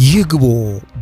ይግቡ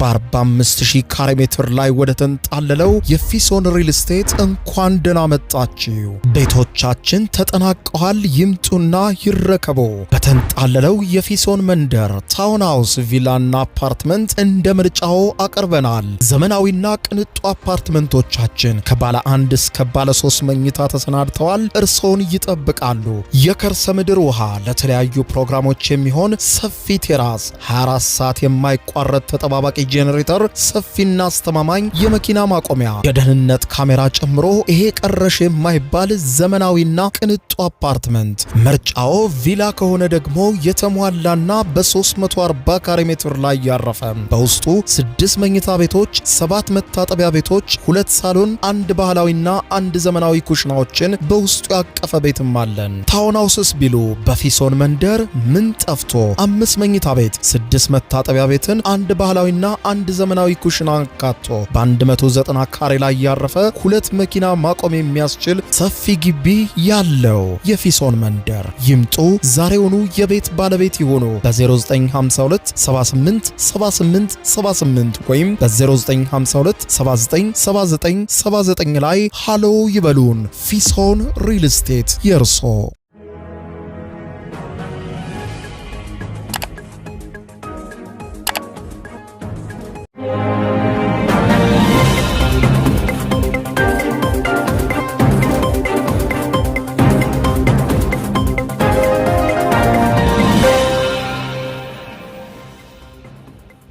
በ45000 ካሬ ሜትር ላይ ወደ ተንጣለለው የፊሶን ሪል ስቴት እንኳን ደህና መጣችሁ። ቤቶቻችን ተጠናቀዋል። ይምጡና ይረከቡ። በተንጣለለው የፊሶን መንደር ታውን ሃውስ፣ ቪላና አፓርትመንት እንደ ምርጫው አቀርበናል። ዘመናዊና ቅንጡ አፓርትመንቶቻችን ከባለ 1 እስከ ባለ 3 መኝታ ተሰናድተዋል። እርሶን ይጠብቃሉ። የከርሰ ምድር ውሃ፣ ለተለያዩ ፕሮግራሞች የሚሆን ሰፊ ቴራስ፣ 24 ሰዓት የማይቋረጥ ተጠባባቂ ጄኔሬተር፣ ሰፊና አስተማማኝ የመኪና ማቆሚያ፣ የደህንነት ካሜራ ጨምሮ ይሄ ቀረሽ የማይባል ዘመናዊና ቅንጡ አፓርትመንት። ምርጫው ቪላ ከሆነ ደግሞ የተሟላና በ340 ካሬ ሜትር ላይ ያረፈ በውስጡ 6 መኝታ ቤቶች፣ 7 መታጠቢያ ቤቶች፣ 2 ሳሎን፣ 1 ባህላዊና 1 ዘመናዊ ኩሽናዎችን በውስጡ ያቀፈ ቤትም አለን። ታውን ሃውስስ ቢሉ በፊሶን መንደር ምን ጠፍቶ 5 መኝታ ቤት፣ 6 መታጠቢያ ቤትን፣ 1 ባህላዊና 1 ዘመናዊ ኩሽና አካቶ በ190 ካሬ ላይ ያረፈ 2 መኪና ማቆም የሚያስችል ሰፊ ግቢ ያለው የፊሶን መንደር። ይምጡ፣ ዛሬውኑ የቤት ባለቤት ይሆኑ። በ0952 78 78 78 ወይም በ0952 79 79 79 ላይ ሃሎ ይበሉን። ፊሶን ሪል ስቴት የርሶ።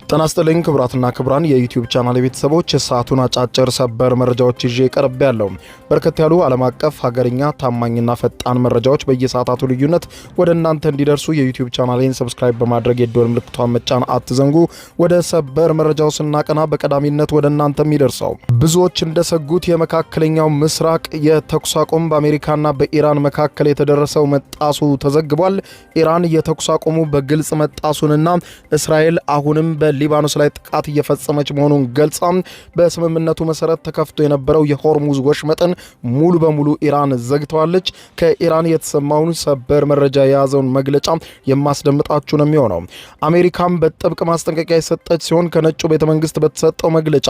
ጤና ይስጥልኝ ክቡራትና ክቡራን የዩቲዩብ ቻናል ቤተሰቦች፣ የሰዓቱን አጫጭር ሰበር መረጃዎች ይዤ ቀርቤያለሁ። በርከት ያሉ ዓለም አቀፍ፣ ሀገርኛ፣ ታማኝና ፈጣን መረጃዎች በየሰዓታቱ ልዩነት ወደ እናንተ እንዲደርሱ የዩቲዩብ ቻናሌን ሰብስክራይብ በማድረግ የደወል ምልክቷን መጫን አትዘንጉ። ወደ ሰበር መረጃው ስናቀና በቀዳሚነት ወደ እናንተ የሚደርሰው ብዙዎች እንደሰጉት የመካከለኛው ምስራቅ የተኩስ አቁም በአሜሪካና በኢራን መካከል የተደረሰው መጣሱ ተዘግቧል። ኢራን የተኩስ አቁሙ በግልጽ መጣሱንና እስራኤል አሁንም ሊባኖስ ላይ ጥቃት እየፈጸመች መሆኑን ገልጻ በስምምነቱ መሰረት ተከፍቶ የነበረው የሆርሙዝ ወሽመጥን ሙሉ በሙሉ ኢራን ዘግተዋለች። ከኢራን የተሰማውን ሰበር መረጃ የያዘውን መግለጫ የማስደምጣችሁ ነው የሚሆነው። አሜሪካም በጥብቅ ማስጠንቀቂያ የሰጠች ሲሆን ከነጩ ቤተ መንግስት በተሰጠው መግለጫ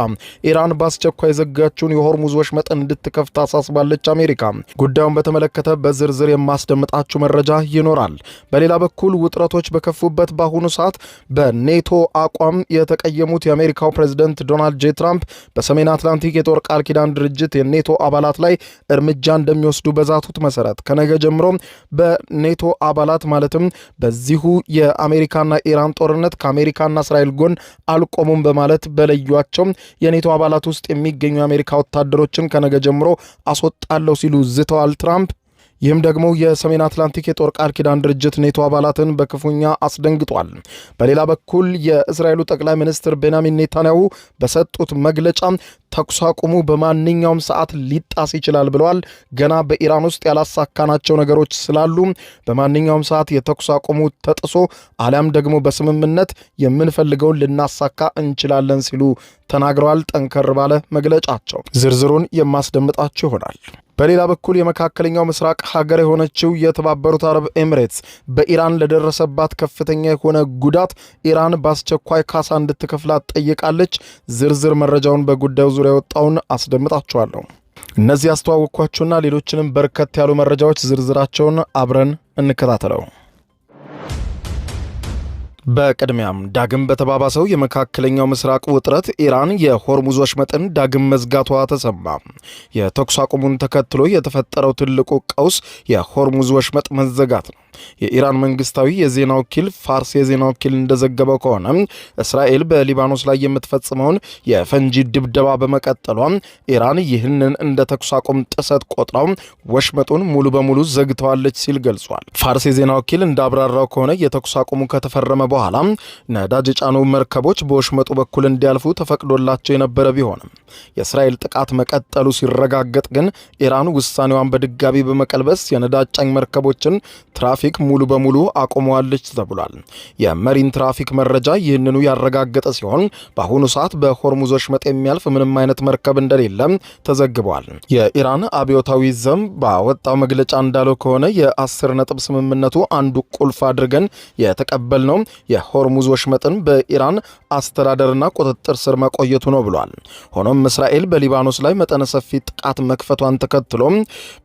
ኢራን በአስቸኳይ የዘጋችውን የሆርሙዝ ወሽመጥን እንድትከፍት አሳስባለች። አሜሪካ ጉዳዩን በተመለከተ በዝርዝር የማስደምጣችሁ መረጃ ይኖራል። በሌላ በኩል ውጥረቶች በከፉበት በአሁኑ ሰዓት በኔቶ አቋም የተቀየሙት የአሜሪካው ፕሬዝዳንት ዶናልድ ጄ ትራምፕ በሰሜን አትላንቲክ የጦር ቃል ኪዳን ድርጅት የኔቶ አባላት ላይ እርምጃ እንደሚወስዱ በዛቱት መሰረት ከነገ ጀምሮ በኔቶ አባላት ማለትም በዚሁ የአሜሪካና ኢራን ጦርነት ከአሜሪካና እስራኤል ጎን አልቆሙም በማለት በለዩአቸው የኔቶ አባላት ውስጥ የሚገኙ የአሜሪካ ወታደሮችን ከነገ ጀምሮ አስወጣለሁ ሲሉ ዝተዋል ትራምፕ። ይህም ደግሞ የሰሜን አትላንቲክ የጦር ቃል ኪዳን ድርጅት ኔቶ አባላትን በክፉኛ አስደንግጧል። በሌላ በኩል የእስራኤሉ ጠቅላይ ሚኒስትር ቤንያሚን ኔታንያሁ በሰጡት መግለጫ ተኩስ አቁሙ በማንኛውም ሰዓት ሊጣስ ይችላል ብለዋል። ገና በኢራን ውስጥ ያላሳካናቸው ነገሮች ስላሉ በማንኛውም ሰዓት የተኩስ አቁሙ ተጥሶ አሊያም ደግሞ በስምምነት የምንፈልገውን ልናሳካ እንችላለን ሲሉ ተናግረዋል። ጠንከር ባለ መግለጫቸው ዝርዝሩን የማስደምጣችሁ ይሆናል። በሌላ በኩል የመካከለኛው ምስራቅ ሀገር የሆነችው የተባበሩት አረብ ኤሚሬትስ በኢራን ለደረሰባት ከፍተኛ የሆነ ጉዳት ኢራን በአስቸኳይ ካሳ እንድትከፍላት ጠይቃለች። ዝርዝር መረጃውን በጉዳዩ ዙሪያ የወጣውን አስደምጣችኋለሁ። እነዚህ ያስተዋወቅኳችሁና ሌሎችንም በርከት ያሉ መረጃዎች ዝርዝራቸውን አብረን እንከታተለው። በቅድሚያም ዳግም በተባባሰው የመካከለኛው ምስራቅ ውጥረት ኢራን የሆርሙዝ ወሽመጥን ዳግም መዝጋቷ ተሰማ። የተኩስ አቁሙን ተከትሎ የተፈጠረው ትልቁ ቀውስ የሆርሙዝ ወሽመጥ መዘጋት ነው። የኢራን መንግስታዊ የዜና ወኪል ፋርስ የዜና ወኪል እንደዘገበው ከሆነ እስራኤል በሊባኖስ ላይ የምትፈጽመውን የፈንጂ ድብደባ በመቀጠሏ ኢራን ይህንን እንደ ተኩስ አቁም ጥሰት ቆጥራው ወሽመጡን ሙሉ በሙሉ ዘግተዋለች ሲል ገልጿል። ፋርስ የዜና ወኪል እንዳብራራው ከሆነ የተኩስ አቁሙ ከተፈረመ በኋላ ነዳጅ የጫኑ መርከቦች በወሽመጡ በኩል እንዲያልፉ ተፈቅዶላቸው የነበረ ቢሆንም የእስራኤል ጥቃት መቀጠሉ ሲረጋገጥ ግን ኢራን ውሳኔዋን በድጋሚ በመቀልበስ የነዳጅ ጫኝ መርከቦችን ትራፊክ ትራፊክ ሙሉ በሙሉ አቆመዋለች ተብሏል። የመሪን ትራፊክ መረጃ ይህንኑ ያረጋገጠ ሲሆን በአሁኑ ሰዓት በሆርሙዝ ወሽመጥ የሚያልፍ ምንም አይነት መርከብ እንደሌለ ተዘግቧል። የኢራን አብዮታዊ ዘብ ባወጣው መግለጫ እንዳለው ከሆነ የ10 ነጥብ ስምምነቱ አንዱ ቁልፍ አድርገን የተቀበልነው የሆርሙዝ ወሽመጥን በኢራን አስተዳደርና ቁጥጥር ስር መቆየቱ ነው ብሏል። ሆኖም እስራኤል በሊባኖስ ላይ መጠነ ሰፊ ጥቃት መክፈቷን ተከትሎ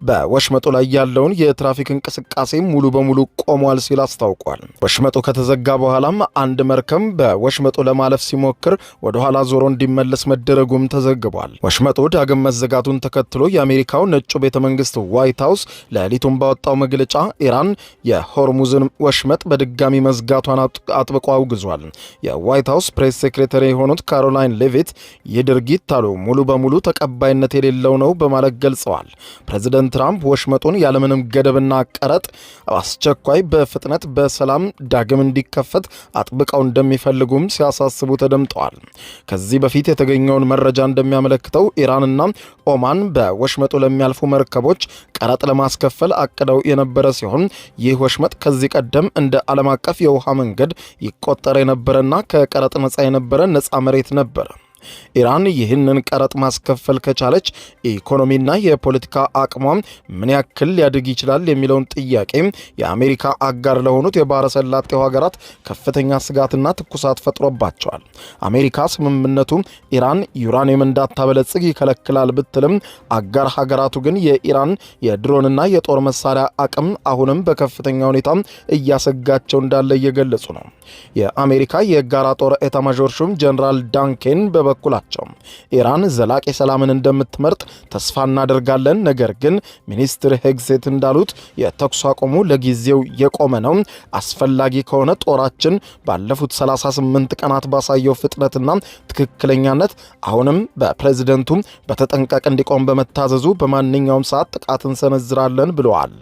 በወሽመጡ ላይ ያለውን የትራፊክ እንቅስቃሴ ሙሉ በሙሉ ቆሟል ሲል አስታውቋል። ወሽመጡ ከተዘጋ በኋላም አንድ መርከብ በወሽመጡ ለማለፍ ሲሞክር ወደ ኋላ ዞሮ እንዲመለስ መደረጉም ተዘግቧል። ወሽመጡ ዳግም መዘጋቱን ተከትሎ የአሜሪካው ነጩ ቤተ መንግስት ዋይት ሃውስ ሌሊቱን ባወጣው መግለጫ ኢራን የሆርሙዝን ወሽመጥ በድጋሚ መዝጋቷን አጥብቆ አውግዟል። የዋይት ሃውስ ፕሬስ ሴክሬታሪ የሆኑት ካሮላይን ሌቪት ይህ ድርጊት አሉ ሙሉ በሙሉ ተቀባይነት የሌለው ነው በማለት ገልጸዋል። ፕሬዚደንት ትራምፕ ወሽመጡን ያለምንም ገደብና ቀረጥ አስቸኳይ በፍጥነት በሰላም ዳግም እንዲከፈት አጥብቀው እንደሚፈልጉም ሲያሳስቡ ተደምጠዋል። ከዚህ በፊት የተገኘውን መረጃ እንደሚያመለክተው ኢራንና ኦማን በወሽመጡ ለሚያልፉ መርከቦች ቀረጥ ለማስከፈል አቅደው የነበረ ሲሆን ይህ ወሽመጥ ከዚህ ቀደም እንደ ዓለም አቀፍ የውሃ መንገድ ይቆጠር የነበረና ከቀረጥ ነፃ የነበረ ነፃ መሬት ነበር። ኢራን ይህንን ቀረጥ ማስከፈል ከቻለች ኢኮኖሚና የፖለቲካ አቅሟ ምን ያክል ሊያድግ ይችላል የሚለውን ጥያቄ የአሜሪካ አጋር ለሆኑት የባሕረ ሰላጤው ሀገራት ከፍተኛ ስጋትና ትኩሳት ፈጥሮባቸዋል። አሜሪካ ስምምነቱ ኢራን ዩራኒየም እንዳታበለጽግ ይከለክላል ብትልም አጋር ሀገራቱ ግን የኢራን የድሮንና የጦር መሳሪያ አቅም አሁንም በከፍተኛ ሁኔታ እያሰጋቸው እንዳለ እየገለጹ ነው። የአሜሪካ የጋራ ጦር ኤታማዦር ሹም ጀነራል ዳንኬን በበኩላቸው ኢራን ዘላቂ ሰላምን እንደምትመርጥ ተስፋ እናደርጋለን፣ ነገር ግን ሚኒስትር ሄግሴት እንዳሉት የተኩስ አቁሙ ለጊዜው የቆመ ነው። አስፈላጊ ከሆነ ጦራችን ባለፉት 38 ቀናት ባሳየው ፍጥነትና ትክክለኛነት አሁንም በፕሬዝደንቱ በተጠንቀቅ እንዲቆም በመታዘዙ በማንኛውም ሰዓት ጥቃት እንሰነዝራለን ብለዋል።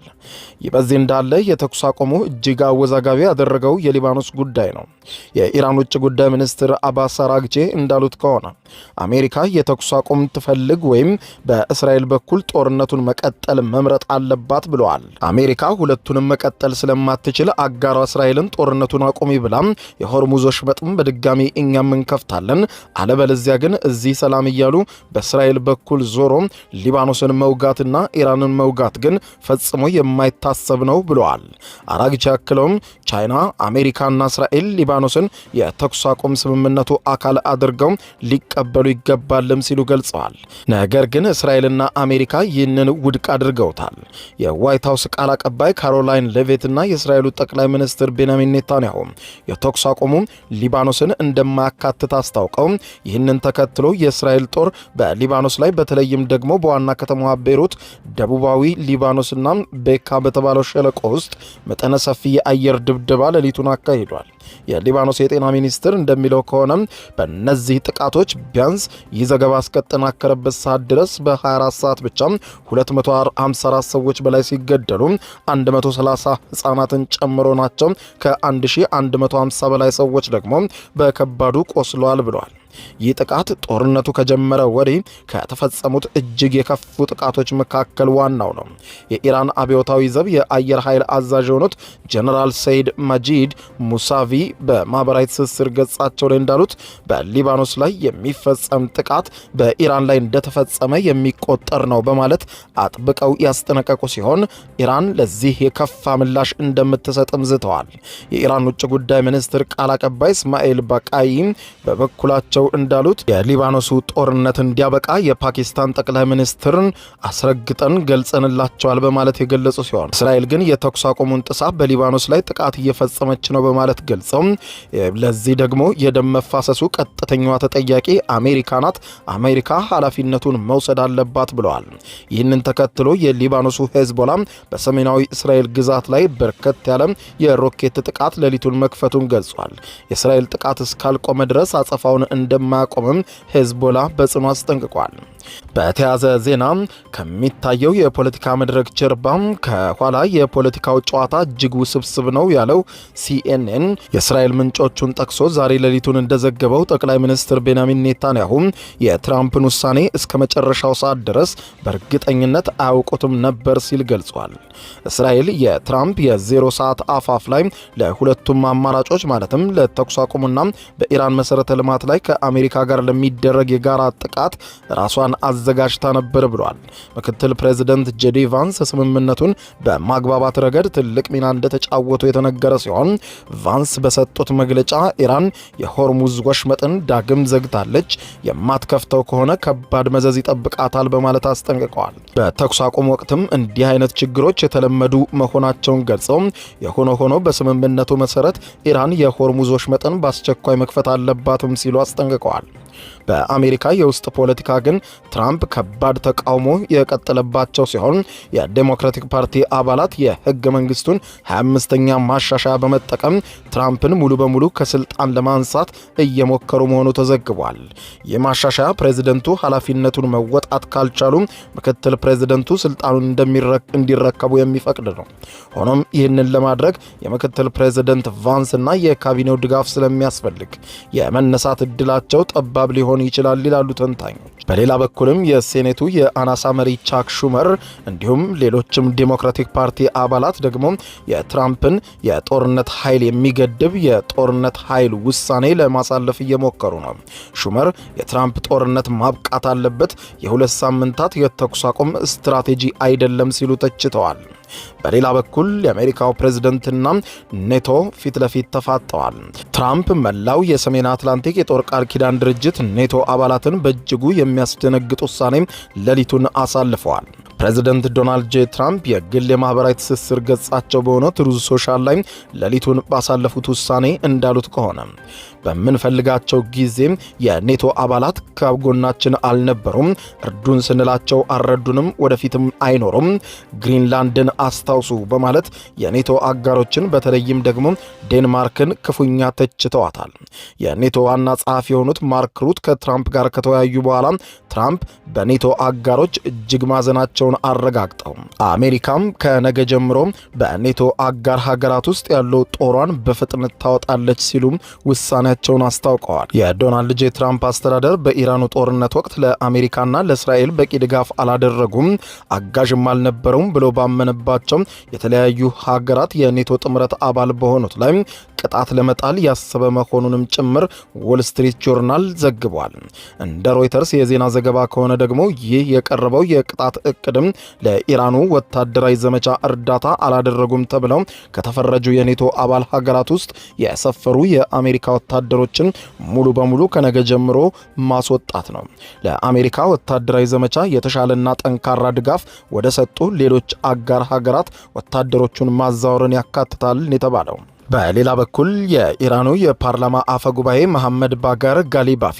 ይህ በዚህ እንዳለ የተኩስ አቁሙ እጅግ አወዛጋቢ ያደረገው የሊባኖስ ጉዳይ ነው። የኢራን ውጭ ጉዳይ ሚኒስትር አባስ አራግቼ እንዳሉት ከሆነ አሜሪካ የተኩስ አቁም ትፈልግ ወይም በእስራኤል በኩል ጦርነቱን መቀጠል መምረጥ አለባት ብለዋል። አሜሪካ ሁለቱንም መቀጠል ስለማትችል አጋሯ እስራኤልን ጦርነቱን አቁሚ ብላም የሆርሙዝ ወሽመጥም በድጋሚ እኛም እንከፍታለን፣ አለበለዚያ ግን እዚህ ሰላም እያሉ በእስራኤል በኩል ዞሮ ሊባኖስን መውጋትና ኢራንን መውጋት ግን ፈጽሞ የማይታሰብ ነው ብለዋል። አራግቼ አክለውም ቻይና፣ አሜሪካና እስራኤል ሊባኖስን የተኩስ አቁም ስምምነቱ አካል አድርገው ሊቀበሉ ይገባልም ሲሉ ገልጸዋል። ነገር ግን እስራኤልና አሜሪካ ይህንን ውድቅ አድርገውታል። የዋይት ሃውስ ቃል አቀባይ ካሮላይን ሌቪትና የእስራኤሉ ጠቅላይ ሚኒስትር ቤንያሚን ኔታንያሁ የተኩስ አቁሙ ሊባኖስን እንደማያካትት አስታውቀው ይህንን ተከትሎ የእስራኤል ጦር በሊባኖስ ላይ በተለይም ደግሞ በዋና ከተማዋ ቤይሩት ደቡባዊ ሊባኖስና ቤካ በተባለው ሸለቆ ውስጥ መጠነ ሰፊ የአየር ድብደባ ሌሊቱን አካሂዷል። የሊባኖስ የጤና ሚኒስትር እንደሚለው ከሆነ በእነዚህ ጥቃቶች ቢያንስ ይህ ዘገባ እስከተጠናከረበት ሰዓት ድረስ በ24 ሰዓት ብቻ 254 ሰዎች በላይ ሲገደሉ 130 ሕፃናትን ጨምሮ ናቸው። ከ1150 በላይ ሰዎች ደግሞ በከባዱ ቆስለዋል ብለዋል። ይህ ጥቃት ጦርነቱ ከጀመረ ወዲህ ከተፈጸሙት እጅግ የከፉ ጥቃቶች መካከል ዋናው ነው። የኢራን አብዮታዊ ዘብ የአየር ኃይል አዛዥ የሆኑት ጀነራል ሰይድ ማጂድ ሙሳቪ በማህበራዊ ትስስር ገጻቸው ላይ እንዳሉት በሊባኖስ ላይ የሚፈጸም ጥቃት በኢራን ላይ እንደተፈጸመ የሚቆጠር ነው በማለት አጥብቀው ያስጠነቀቁ ሲሆን ኢራን ለዚህ የከፋ ምላሽ እንደምትሰጥም ዝተዋል። የኢራን ውጭ ጉዳይ ሚኒስትር ቃል አቀባይ እስማኤል ባቃይ በበኩላቸው እንዳሉት የሊባኖሱ ጦርነት እንዲያበቃ የፓኪስታን ጠቅላይ ሚኒስትርን አስረግጠን ገልጸንላቸዋል በማለት የገለጹ ሲሆን እስራኤል ግን የተኩስ አቁሙን ጥሳ በሊባኖስ ላይ ጥቃት እየፈጸመች ነው በማለት ገልጸው ለዚህ ደግሞ የደም መፋሰሱ ቀጥተኛዋ ተጠያቂ አሜሪካ ናት፣ አሜሪካ ኃላፊነቱን መውሰድ አለባት ብለዋል። ይህንን ተከትሎ የሊባኖሱ ሄዝቦላ በሰሜናዊ እስራኤል ግዛት ላይ በርከት ያለ የሮኬት ጥቃት ሌሊቱን መክፈቱን ገልጿል። የእስራኤል ጥቃት እስካልቆመ ድረስ አጸፋውን እንደማያቆምም ሄዝቦላ በጽኑ አስጠንቅቋል። በተያዘ ዜና ከሚታየው የፖለቲካ መድረክ ጀርባ ከኋላ የፖለቲካው ጨዋታ እጅግ ውስብስብ ነው ያለው ሲኤንኤን የእስራኤል ምንጮቹን ጠቅሶ ዛሬ ሌሊቱን እንደዘገበው ጠቅላይ ሚኒስትር ቤንያሚን ኔታንያሁ የትራምፕን ውሳኔ እስከ መጨረሻው ሰዓት ድረስ በእርግጠኝነት አያውቁትም ነበር ሲል ገልጿል። እስራኤል የትራምፕ የዜሮ ሰዓት አፋፍ ላይ ለሁለቱም አማራጮች ማለትም ለተኩስ አቁሙና በኢራን መሰረተ ልማት ላይ ከአሜሪካ ጋር ለሚደረግ የጋራ ጥቃት ራሷን አዘጋጅታ ነበር ብሏል። ምክትል ፕሬዝዳንት ጄዲ ቫንስ ስምምነቱን በማግባባት ረገድ ትልቅ ሚና እንደተጫወቱ የተነገረ ሲሆን ቫንስ በሰጡት መግለጫ ኢራን የሆርሙዝ ወሽመጥን ዳግም ዘግታለች፣ የማትከፍተው ከሆነ ከባድ መዘዝ ይጠብቃታል በማለት አስጠንቅቀዋል። በተኩስ አቁም ወቅትም እንዲህ አይነት ችግሮች የተለመዱ መሆናቸውን ገልጸው የሆነ ሆኖ በስምምነቱ መሰረት ኢራን የሆርሙዝ ወሽመጥን በአስቸኳይ መክፈት አለባትም ሲሉ አስጠንቅቀዋል። በአሜሪካ የውስጥ ፖለቲካ ግን ትራምፕ ከባድ ተቃውሞ የቀጠለባቸው ሲሆን የዴሞክራቲክ ፓርቲ አባላት የህገ መንግስቱን 25ኛ ማሻሻያ በመጠቀም ትራምፕን ሙሉ በሙሉ ከስልጣን ለማንሳት እየሞከሩ መሆኑ ተዘግቧል። የማሻሻያ ፕሬዝደንቱ ኃላፊነቱን መወጣት ካልቻሉ ምክትል ፕሬዝደንቱ ስልጣኑን እንዲረከቡ የሚፈቅድ ነው። ሆኖም ይህንን ለማድረግ የምክትል ፕሬዝደንት ቫንስ እና የካቢኔው ድጋፍ ስለሚያስፈልግ የመነሳት እድላቸው ጠባብ ሊሆን ይችላል ይላሉ ተንታኞች። በሌላ በኩልም የሴኔቱ የአናሳ መሪ ቻክ ሹመር እንዲሁም ሌሎችም ዴሞክራቲክ ፓርቲ አባላት ደግሞ የትራምፕን የጦርነት ኃይል የሚገድብ የጦርነት ኃይል ውሳኔ ለማሳለፍ እየሞከሩ ነው። ሹመር የትራምፕ ጦርነት ማብቃት አለበት፣ የሁለት ሳምንታት የተኩስ አቁም ስትራቴጂ አይደለም ሲሉ ተችተዋል። በሌላ በኩል የአሜሪካው ፕሬዝደንትና ኔቶ ፊት ለፊት ተፋጠዋል። ትራምፕ መላው የሰሜን አትላንቲክ የጦር ቃል ኪዳን ድርጅት ኔቶ አባላትን በእጅጉ የሚያስደነግጥ ውሳኔ ሌሊቱን አሳልፈዋል። ፕሬዝደንት ዶናልድ ጄ ትራምፕ የግል የማህበራዊ ትስስር ገጻቸው በሆነው ትሩዝ ሶሻል ላይ ሌሊቱን ባሳለፉት ውሳኔ እንዳሉት ከሆነ በምንፈልጋቸው ጊዜም የኔቶ አባላት ከጎናችን አልነበሩም፣ እርዱን ስንላቸው አልረዱንም፣ ወደፊትም አይኖሩም፣ ግሪንላንድን አስታውሱ በማለት የኔቶ አጋሮችን በተለይም ደግሞ ዴንማርክን ክፉኛ ተችተዋታል። የኔቶ ዋና ጸሐፊ የሆኑት ማርክ ሩት ከትራምፕ ጋር ከተወያዩ በኋላ ትራምፕ በኔቶ አጋሮች እጅግ ማዘናቸውን አረጋግጠው አሜሪካም ከነገ ጀምሮ በኔቶ አጋር ሀገራት ውስጥ ያለው ጦሯን በፍጥነት ታወጣለች ሲሉም ውሳኔያቸውን አስታውቀዋል። የዶናልድ ጄ ትራምፕ አስተዳደር በኢራኑ ጦርነት ወቅት ለአሜሪካና ለእስራኤል በቂ ድጋፍ አላደረጉም፣ አጋዥም አልነበረውም ብሎ ባመነባቸው የተለያዩ ሀገራት የኔቶ ጥምረት አባል በሆኑት ላይ ቅጣት ለመጣል ያሰበ መሆኑንም ጭምር ዎል ስትሪት ጆርናል ዘግቧል። እንደ ሮይተርስ የዜና ዘገባ ከሆነ ደግሞ ይህ የቀረበው የቅጣት እቅድም ለኢራኑ ወታደራዊ ዘመቻ እርዳታ አላደረጉም ተብለው ከተፈረጁ የኔቶ አባል ሀገራት ውስጥ የሰፈሩ የአሜሪካ ወታደሮችን ሙሉ በሙሉ ከነገ ጀምሮ ማስወጣት ነው። ለአሜሪካ ወታደራዊ ዘመቻ የተሻለና ጠንካራ ድጋፍ ወደ ሰጡ ሌሎች አጋር ሀገራት ወታደሮቹን ማዛወርን ያካትታል የተባለው። በሌላ በኩል የኢራኑ የፓርላማ አፈ ጉባኤ መሐመድ ባጋር ጋሊባፊ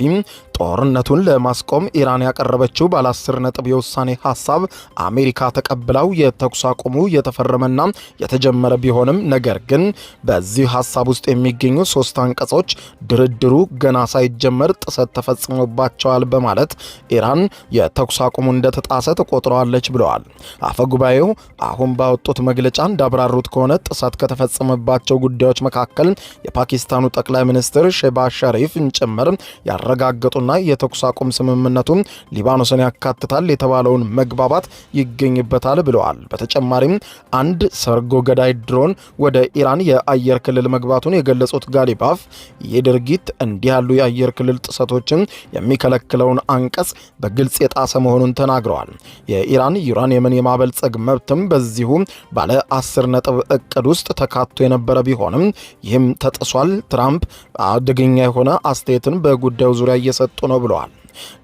ጦርነቱን ለማስቆም ኢራን ያቀረበችው ባለ 10 ነጥብ የውሳኔ ሐሳብ አሜሪካ ተቀብላው የተኩስ አቁሙ የተፈረመና የተጀመረ ቢሆንም ነገር ግን በዚህ ሐሳብ ውስጥ የሚገኙ 3 አንቀጾች ድርድሩ ገና ሳይጀመር ጥሰት ተፈጽሞባቸዋል በማለት ኢራን የተኩስ አቁሙ እንደተጣሰ ተቆጥረዋለች ብለዋል። አፈ ጉባኤው አሁን ባወጡት መግለጫ እንዳብራሩት ከሆነ ጥሰት ከተፈጸመባቸው ጉዳዮች መካከል የፓኪስታኑ ጠቅላይ ሚኒስትር ሼባዝ ሸሪፍን ጭምር ያረጋገጡና የተኩስ አቁም ስምምነቱ ሊባኖስን ያካትታል የተባለውን መግባባት ይገኝበታል ብለዋል። በተጨማሪም አንድ ሰርጎ ገዳይ ድሮን ወደ ኢራን የአየር ክልል መግባቱን የገለጹት ጋሊባፍ ይህ ድርጊት እንዲህ ያሉ የአየር ክልል ጥሰቶችን የሚከለክለውን አንቀጽ በግልጽ የጣሰ መሆኑን ተናግረዋል። የኢራን ዩራኒየምን የማበልጸግ መብትም በዚሁ ባለ 10 ነጥብ እቅድ ውስጥ ተካቶ የነበረ ቢሆንም ይህም ተጥሷል። ትራምፕ አደገኛ የሆነ አስተያየትን በጉዳዩ ዙሪያ እየሰጡ ነው ብለዋል።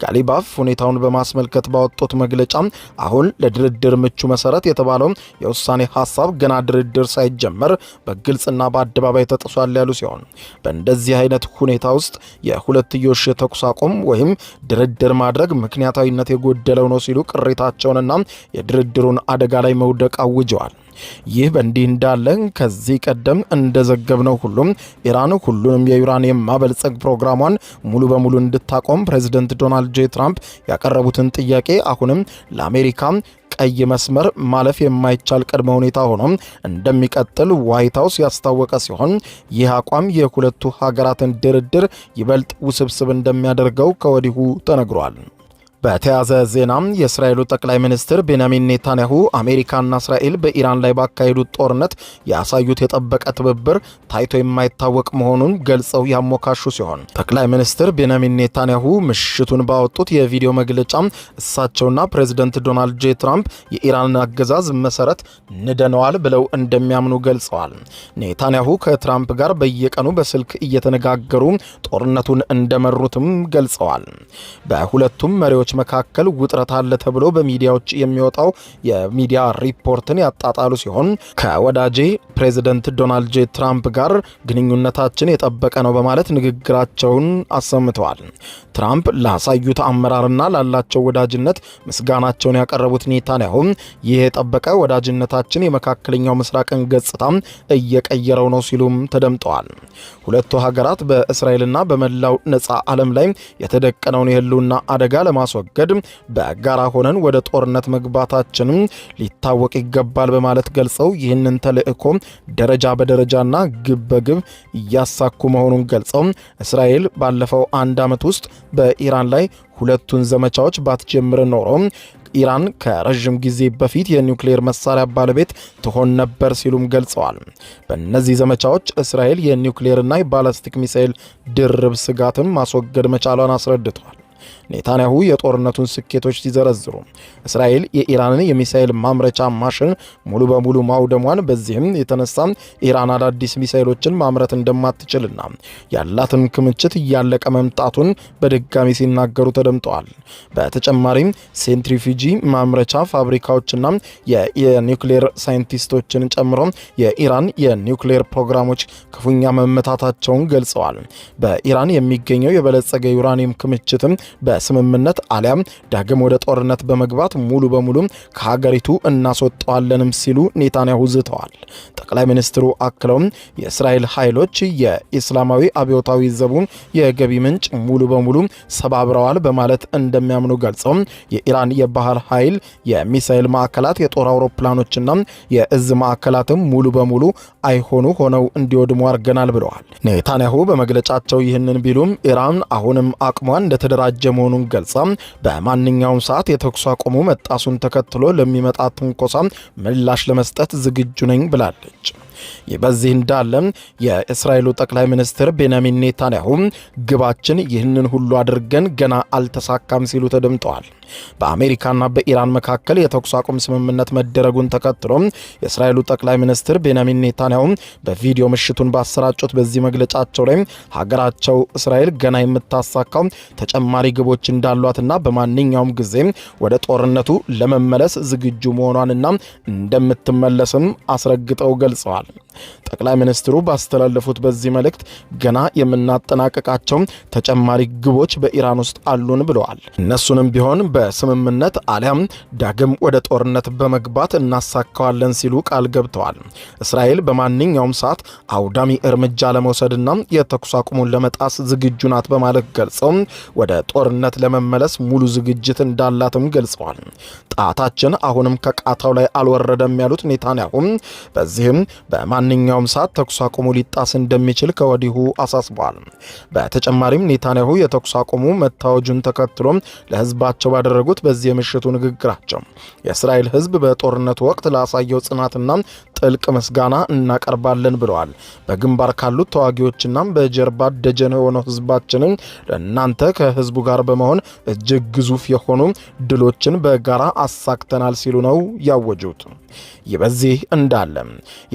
ጋሊባፍ ሁኔታውን በማስመልከት ባወጡት መግለጫ አሁን ለድርድር ምቹ መሰረት የተባለው የውሳኔ ሐሳብ ገና ድርድር ሳይጀመር በግልጽና በአደባባይ ተጥሷል ያሉ ሲሆን በእንደዚህ አይነት ሁኔታ ውስጥ የሁለትዮሽ ተኩስ አቁም ወይም ድርድር ማድረግ ምክንያታዊነት የጎደለው ነው ሲሉ ቅሬታቸውንና የድርድሩን አደጋ ላይ መውደቅ አውጀዋል። ይህ በእንዲህ እንዳለ ከዚህ ቀደም እንደዘገብነው ሁሉም ኢራን ሁሉንም የዩራኒየም ማበልጸግ ፕሮግራሟን ሙሉ በሙሉ እንድታቆም ፕሬዝዳንት ዶናልድ ጄ ትራምፕ ያቀረቡትን ጥያቄ አሁንም ለአሜሪካ ቀይ መስመር ማለፍ የማይቻል ቅድመ ሁኔታ ሆኖ እንደሚቀጥል ዋይት ሃውስ ያስታወቀ ሲሆን ይህ አቋም የሁለቱ ሀገራትን ድርድር ይበልጥ ውስብስብ እንደሚያደርገው ከወዲሁ ተነግሯል። በተያዘ ዜናም የእስራኤሉ ጠቅላይ ሚኒስትር ቤንያሚን ኔታንያሁ አሜሪካና እስራኤል በኢራን ላይ ባካሄዱት ጦርነት ያሳዩት የጠበቀ ትብብር ታይቶ የማይታወቅ መሆኑን ገልጸው ያሞካሹ ሲሆን ጠቅላይ ሚኒስትር ቤንያሚን ኔታንያሁ ምሽቱን ባወጡት የቪዲዮ መግለጫ እሳቸውና ፕሬዝዳንት ዶናልድ ጄ ትራምፕ የኢራንን አገዛዝ መሰረት ንደነዋል ብለው እንደሚያምኑ ገልጸዋል። ኔታንያሁ ከትራምፕ ጋር በየቀኑ በስልክ እየተነጋገሩ ጦርነቱን እንደመሩትም ገልጸዋል። በሁለቱም መሪዎች መካከል ውጥረት አለ ተብሎ በሚዲያዎች የሚወጣው የሚዲያ ሪፖርትን ያጣጣሉ ሲሆን ከወዳጄ ፕሬዝዳንት ዶናልድ ጄ ትራምፕ ጋር ግንኙነታችን የጠበቀ ነው በማለት ንግግራቸውን አሰምተዋል። ትራምፕ ላሳዩት አመራርና ላላቸው ወዳጅነት ምስጋናቸውን ያቀረቡት ኔታንያሁ ይህ የጠበቀ ወዳጅነታችን የመካከለኛው ምስራቅን ገጽታ እየቀየረው ነው ሲሉም ተደምጠዋል። ሁለቱ ሀገራት በእስራኤልና በመላው ነፃ ዓለም ላይ የተደቀነውን የህልውና አደጋ ለማስወገድ በጋራ ሆነን ወደ ጦርነት መግባታችንም ሊታወቅ ይገባል በማለት ገልጸው ይህንን ተልዕኮ ደረጃ በደረጃና ግብ በግብ እያሳኩ መሆኑን ገልጸው እስራኤል ባለፈው አንድ ዓመት ውስጥ በኢራን ላይ ሁለቱን ዘመቻዎች ባትጀምር ኖሮ ኢራን ከረዥም ጊዜ በፊት የኒውክሌር መሳሪያ ባለቤት ትሆን ነበር ሲሉም ገልጸዋል። በእነዚህ ዘመቻዎች እስራኤል የኒውክሌርና የባላስቲክ ሚሳኤል ድርብ ስጋትን ማስወገድ መቻሏን አስረድተዋል። ኔታንያሁ የጦርነቱን ስኬቶች ሲዘረዝሩ እስራኤል የኢራንን የሚሳኤል ማምረቻ ማሽን ሙሉ በሙሉ ማውደሟን፣ በዚህም የተነሳ ኢራን አዳዲስ ሚሳኤሎችን ማምረት እንደማትችልና ያላትን ክምችት እያለቀ መምጣቱን በድጋሚ ሲናገሩ ተደምጠዋል። በተጨማሪም ሴንትሪፊጂ ማምረቻ ፋብሪካዎችና የኒውክሌር ሳይንቲስቶችን ጨምሮ የኢራን የኒውክሌር ፕሮግራሞች ክፉኛ መመታታቸውን ገልጸዋል። በኢራን የሚገኘው የበለጸገ ዩራኒየም ክምችትም በስምምነት አሊያም ዳግም ወደ ጦርነት በመግባት ሙሉ በሙሉ ከሀገሪቱ እናስወጣዋለንም ሲሉ ኔታንያሁ ዝተዋል። ጠቅላይ ሚኒስትሩ አክለውም የእስራኤል ኃይሎች የኢስላማዊ አብዮታዊ ዘቡን የገቢ ምንጭ ሙሉ በሙሉ ሰባብረዋል በማለት እንደሚያምኑ ገልጸው የኢራን የባህር ኃይል የሚሳኤል ማዕከላት፣ የጦር አውሮፕላኖችና የእዝ ማዕከላትም ሙሉ በሙሉ አይሆኑ ሆነው እንዲወድሙ አድርገናል ብለዋል። ኔታንያሁ በመግለጫቸው ይህንን ቢሉም ኢራን አሁንም አቅሟን እንደተደራጀ መሆኑን ገልጻ በማንኛውም ሰዓት የተኩስ አቁሙ መጣሱን ተከትሎ ለሚመጣ ትንኮሳ ምላሽ ለመስጠት ዝግጁ ነኝ ብላለች። ይህ በዚህ እንዳለ የእስራኤሉ ጠቅላይ ሚኒስትር ቤንያሚን ኔታንያሁ ግባችን ይህንን ሁሉ አድርገን ገና አልተሳካም ሲሉ ተደምጠዋል። በአሜሪካና በኢራን መካከል የተኩስ አቁም ስምምነት መደረጉን ተከትሎ የእስራኤሉ ጠቅላይ ሚኒስትር ቤንያሚን ኔታንያሁ በቪዲዮ ምሽቱን ባሰራጩት በዚህ መግለጫቸው ላይ ሀገራቸው እስራኤል ገና የምታሳካው ተጨማሪ ግቦች እንዳሏትና በማንኛውም ጊዜ ወደ ጦርነቱ ለመመለስ ዝግጁ መሆኗንና እንደምትመለስም አስረግጠው ገልጸዋል። ጠቅላይ ሚኒስትሩ ባስተላለፉት በዚህ መልእክት ገና የምናጠናቀቃቸው ተጨማሪ ግቦች በኢራን ውስጥ አሉን ብለዋል። እነሱንም ቢሆን በስምምነት አሊያም ዳግም ወደ ጦርነት በመግባት እናሳካዋለን ሲሉ ቃል ገብተዋል። እስራኤል በማንኛውም ሰዓት አውዳሚ እርምጃ ለመውሰድና የተኩስ አቁሙን ለመጣስ ዝግጁ ናት በማለት ገልጸው ወደ ጦርነት ለመመለስ ሙሉ ዝግጅት እንዳላትም ገልጸዋል። ጣታችን አሁንም ከቃታው ላይ አልወረደም ያሉት ኔታንያሁ በዚህም በማንኛውም ሰዓት ተኩስ አቁሙ ሊጣስ እንደሚችል ከወዲሁ አሳስበዋል። በተጨማሪም ኔታንያሁ የተኩስ አቁሙ መታወጁን ተከትሎ ለሕዝባቸው ባደረጉት በዚህ የምሽቱ ንግግራቸው የእስራኤል ሕዝብ በጦርነቱ ወቅት ላሳየው ጽናትና ጥልቅ ምስጋና እናቀርባለን ብለዋል። በግንባር ካሉት ተዋጊዎችና በጀርባ ደጀን የሆነው ሕዝባችንን ለእናንተ ከሕዝቡ ጋር በመሆን እጅግ ግዙፍ የሆኑ ድሎችን በጋራ አሳክተናል ሲሉ ነው ያወጁት። ይህ በዚህ እንዳለ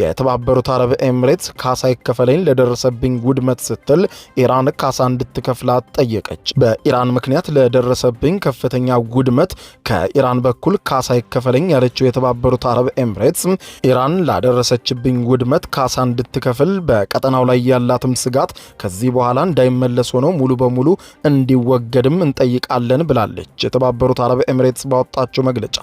የተባበሩት አረብ ኤምሬትስ ካሳ ይከፈለኝ ለደረሰብኝ ውድመት ስትል ኢራን ካሳ እንድትከፍላት ጠየቀች። በኢራን ምክንያት ለደረሰብኝ ከፍተኛ ውድመት ከኢራን በኩል ካሳ ይከፈለኝ ያለችው የተባበሩት አረብ ኤምሬትስ ኢራን ላደረሰችብኝ ውድመት ካሳ እንድትከፍል በቀጠናው ላይ ያላትም ስጋት ከዚህ በኋላ እንዳይመለስ ሆኖ ሙሉ በሙሉ እንዲወገድም እንጠይቃለን ብላለች። የተባበሩት አረብ ኤምሬትስ ባወጣችው መግለጫ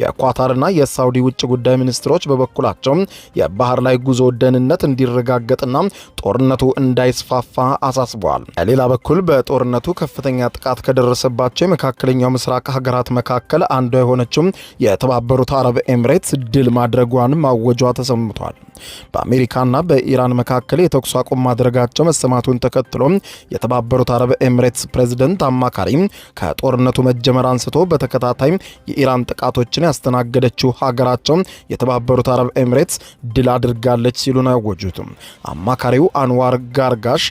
የኳታርና የሳውዲ ውጭ ጉዳይ ሚኒስትሮች በበኩላቸው የባህር ላይ ጉዞ ደህንነት እንዲረጋገጥና ጦርነቱ እንዳይስፋፋ አሳስበዋል። በሌላ በኩል በጦርነቱ ከፍተኛ ጥቃት ከደረሰባቸው የመካከለኛው ምስራቅ ሀገራት መካከል አንዷ የሆነችው የተባበሩት አረብ ኤምሬትስ ድል ማድረጓን ማወጇ ተሰምቷል። በአሜሪካና በኢራን መካከል የተኩስ አቁም ማድረጋቸው መሰማቱን ተከትሎ የተባበሩት አረብ ኤምሬትስ ፕሬዝዳንት አማካሪ ከጦርነቱ መጀመር አንስቶ በተከታታይ የኢራን ጥቃቶችን ያስተናገደችው ሀገራቸው የተባበሩት አረብ ኤምሬትስ ድል አድርጋለች ሲሉ ነው ያወጁት። አማካሪው አንዋር ጋርጋሽ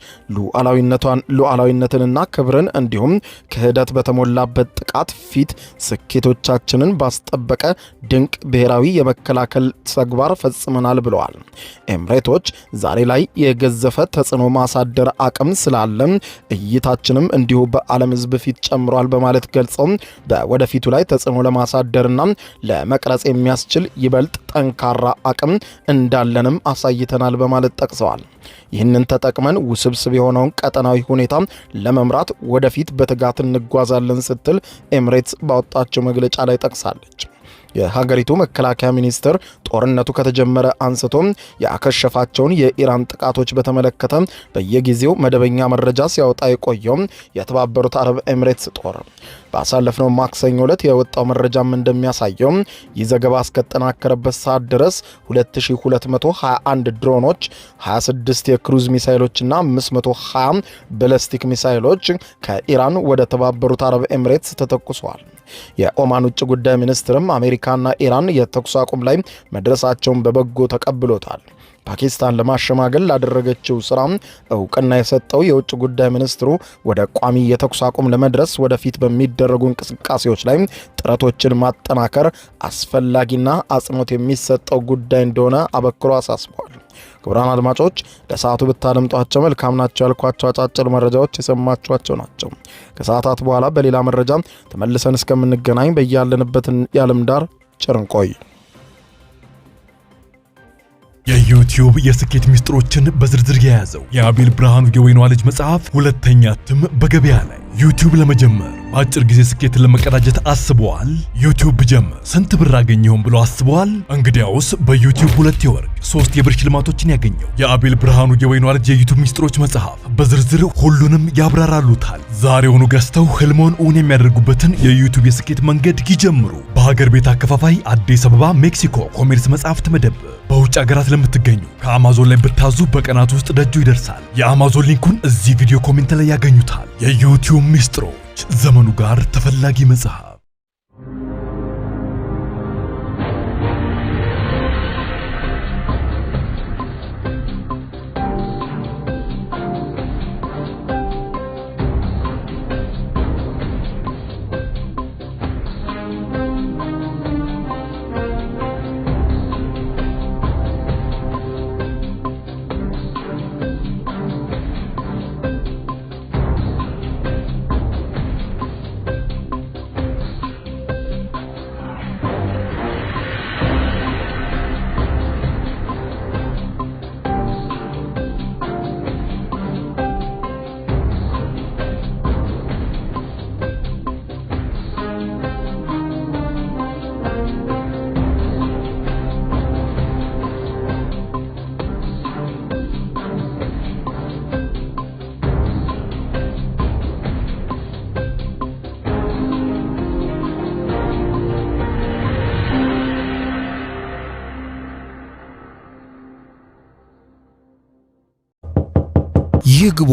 ሉዓላዊነትንና ክብርን እንዲሁም ክህደት በተሞላበት ጥቃት ፊት ስኬቶቻችንን ባስጠበቀ ድንቅ ብሔራዊ የመከላከል ተግባር ፈጽመናል ብለዋል። ኤምሬቶች ዛሬ ላይ የገዘፈ ተጽዕኖ ማሳደር አቅም ስላለ እይታችንም እንዲሁ በዓለም ሕዝብ ፊት ጨምሯል በማለት ገልጸው በወደፊቱ ላይ ተጽዕኖ ለማሳደርና ለመቅረጽ የሚያስችል ይበልጥ ጠንካራ አቅም እንዳለንም አሳይተናል በማለት ጠቅሰዋል። ይህንን ተጠቅመን ውስብስብ የሆነውን ቀጠናዊ ሁኔታ ለመምራት ወደፊት በትጋት እንጓዛለን ስትል ኤምሬትስ ባወጣቸው መግለጫ ላይ ጠቅሳለች። የሀገሪቱ መከላከያ ሚኒስትር ጦርነቱ ከተጀመረ አንስቶ ያከሸፋቸውን የኢራን ጥቃቶች በተመለከተ በየጊዜው መደበኛ መረጃ ሲያወጣ የቆየው የተባበሩት አረብ ኤምሬትስ ጦር ባሳለፍነው ማክሰኞ ዕለት የወጣው መረጃም እንደሚያሳየው ይህ ዘገባ እስከተጠናከረበት ሰዓት ድረስ 2221 ድሮኖች፣ 26 የክሩዝ ሚሳይሎችና 520 ባሊስቲክ ሚሳይሎች ከኢራን ወደ ተባበሩት አረብ ኤምሬትስ ተተኩሰዋል። የኦማን ውጭ ጉዳይ ሚኒስትርም አሜሪካና ኢራን የተኩስ አቁም ላይ መድረሳቸውን በበጎ ተቀብሎታል። ፓኪስታን ለማሸማገል ላደረገችው ስራ እውቅና የሰጠው የውጭ ጉዳይ ሚኒስትሩ ወደ ቋሚ የተኩስ አቁም ለመድረስ ወደፊት በሚደረጉ እንቅስቃሴዎች ላይ ጥረቶችን ማጠናከር አስፈላጊና አጽንኦት የሚሰጠው ጉዳይ እንደሆነ አበክሮ አሳስበዋል። ክቡራን አድማጮች ለሰዓቱ ብታደምጧቸው መልካም ናቸው ያልኳቸው አጫጭር መረጃዎች የሰማችኋቸው ናቸው። ከሰዓታት በኋላ በሌላ መረጃ ተመልሰን እስከምንገናኝ በያለንበት የዓለም ዳር ቸር እንቆይ። የዩቲዩብ የስኬት ሚስጥሮችን በዝርዝር የያዘው የአቤል ብርሃኑ የወይኗ ልጅ መጽሐፍ ሁለተኛ እትም በገበያ ላይ። ዩቲዩብ ለመጀመር በአጭር ጊዜ ስኬትን ለመቀዳጀት አስበዋል? ዩቲዩብ ብጀምር ስንት ብር አገኘሁም ብሎ አስበዋል? እንግዲያውስ በዩቲዩብ 2 የወርቅ 3 የብር ሽልማቶችን ያገኘው የአቤል ብርሃኑ የወይኗ ልጅ የዩቲዩብ ሚስጥሮች መጽሐፍ በዝርዝር ሁሉንም ያብራራሉታል። ዛሬውኑ ገዝተው ህልሞን እውን የሚያደርጉበትን የዩቲዩብ የስኬት መንገድ ይጀምሩ። በሀገር ቤት አከፋፋይ አዲስ አበባ ሜክሲኮ ኮሜርስ መጽሐፍት መደብር። በውጭ ሀገራት ለምትገኙ ከአማዞን ላይ ብታዙ በቀናት ውስጥ ደጁ ይደርሳል። የአማዞን ሊንኩን እዚህ ቪዲዮ ኮሜንት ላይ ያገኙታል። የዩቲዩብ ሚስጥሮች፣ ዘመኑ ጋር ተፈላጊ መጽሐፍ። ይግቡ።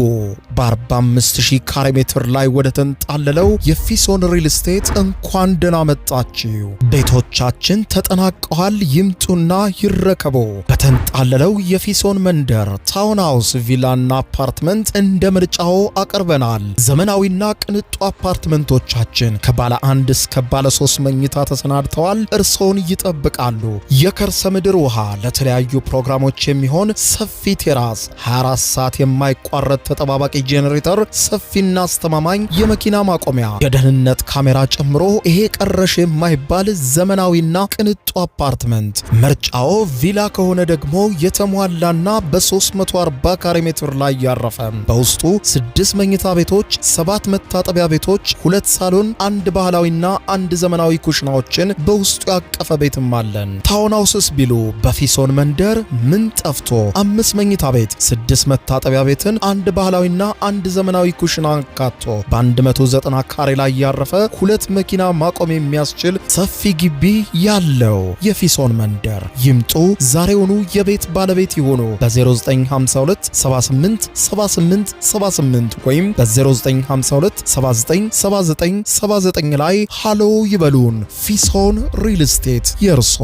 በ45000 ካሬ ሜትር ላይ ወደ ተንጣለለው የፊሶን ሪል ስቴት እንኳን ደህና መጣችሁ። ቤቶቻችን ተጠናቀዋል። ይምጡና ይረከቡ። በተንጣለለው የፊሶን መንደር ታውን ሃውስ፣ ቪላና አፓርትመንት እንደ ምርጫው አቅርበናል። ዘመናዊና ቅንጡ አፓርትመንቶቻችን ከባለ 1 እስከ ባለ 3 መኝታ ተሰናድተዋል። እርሶን ይጠብቃሉ። የከርሰ ምድር ውሃ፣ ለተለያዩ ፕሮግራሞች የሚሆን ሰፊ ቴራስ፣ 24 ሰዓት የማይቋረጥ ተጠባባቂ ጄኔሬተር፣ ሰፊና አስተማማኝ የመኪና ማቆሚያ፣ የደህንነት ካሜራ ጨምሮ ይሄ ቀረሽ የማይባል ዘመናዊና ቅንጡ አፓርትመንት። ምርጫው ቪላ ከሆነ ደግሞ የተሟላና በ340 ካሬ ሜትር ላይ ያረፈ በውስጡ 6 መኝታ ቤቶች፣ 7 መታጠቢያ ቤቶች፣ 2 ሳሎን፣ 1 ባህላዊና 1 ዘመናዊ ኩሽናዎችን በውስጡ ያቀፈ ቤትም አለን። ታውንሃውስስ ቢሉ በፊሶን መንደር ምን ጠፍቶ 5 መኝታ ቤት፣ 6 መታጠቢያ ቤትን፣ 1 ባህላዊና 1 ዘመናዊ ኩሽና አካቶ በ190 ካሬ ላይ ያረፈ 2 መኪና ማቆም የሚያስችል ሰፊ ግቢ ያለው የፊሶን መንደር። ይምጡ፣ ዛሬውኑ የቤት ባለቤት ይሆኑ። በ0952 78 78 78 ወይም በ0952 79 79 79 ላይ ሃሎ ይበሉን። ፊሶን ሪል ስቴት የርሶ